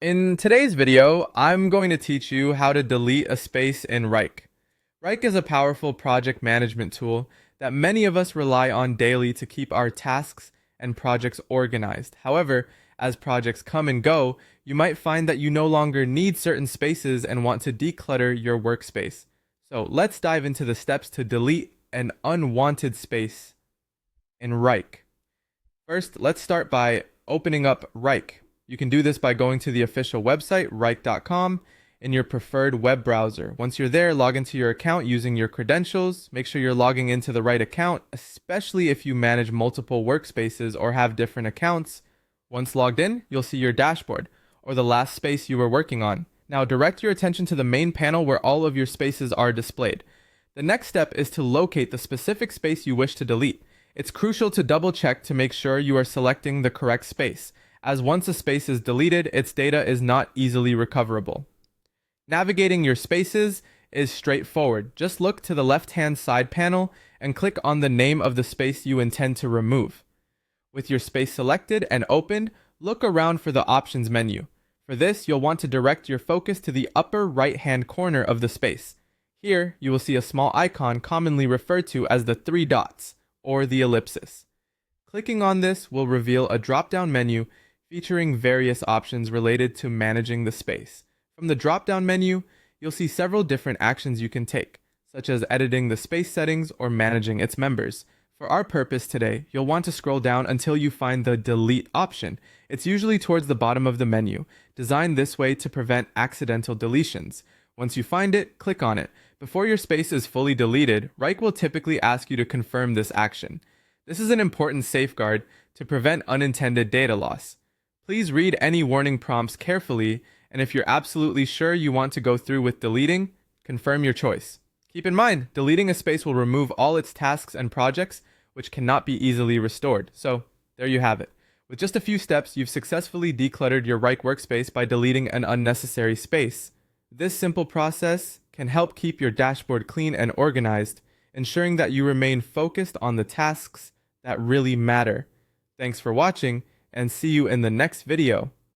In today's video, I'm going to teach you how to delete a space in Wrike. Wrike is a powerful project management tool that many of us rely on daily to keep our tasks and projects organized. However, as projects come and go, you might find that you no longer need certain spaces and want to declutter your workspace. So let's dive into the steps to delete an unwanted space in Wrike. First, let's start by opening up Wrike. You can do this by going to the official website, wrike.com, in your preferred web browser. Once you're there, log into your account using your credentials. Make sure you're logging into the right account, especially if you manage multiple workspaces or have different accounts. Once logged in, you'll see your dashboard, or the last space you were working on. Now direct your attention to the main panel where all of your spaces are displayed. The next step is to locate the specific space you wish to delete. It's crucial to double check to make sure you are selecting the correct space, as once a space is deleted, its data is not easily recoverable. Navigating your spaces is straightforward. Just look to the left-hand side panel and click on the name of the space you intend to remove. With your space selected and opened, look around for the options menu. For this, you'll want to direct your focus to the upper right-hand corner of the space. Here, you will see a small icon commonly referred to as the three dots, or the ellipsis. Clicking on this will reveal a drop-down menu featuring various options related to managing the space. From the drop-down menu, you'll see several different actions you can take, such as editing the space settings or managing its members. For our purpose today, you'll want to scroll down until you find the delete option. It's usually towards the bottom of the menu, designed this way to prevent accidental deletions. Once you find it, click on it. Before your space is fully deleted, Wrike will typically ask you to confirm this action. This is an important safeguard to prevent unintended data loss. Please read any warning prompts carefully, and if you're absolutely sure you want to go through with deleting, confirm your choice. Keep in mind, deleting a space will remove all its tasks and projects, which cannot be easily restored. So, there you have it. With just a few steps, you've successfully decluttered your Wrike workspace by deleting an unnecessary space. This simple process can help keep your dashboard clean and organized, ensuring that you remain focused on the tasks that really matter. Thanks for watching, and see you in the next video.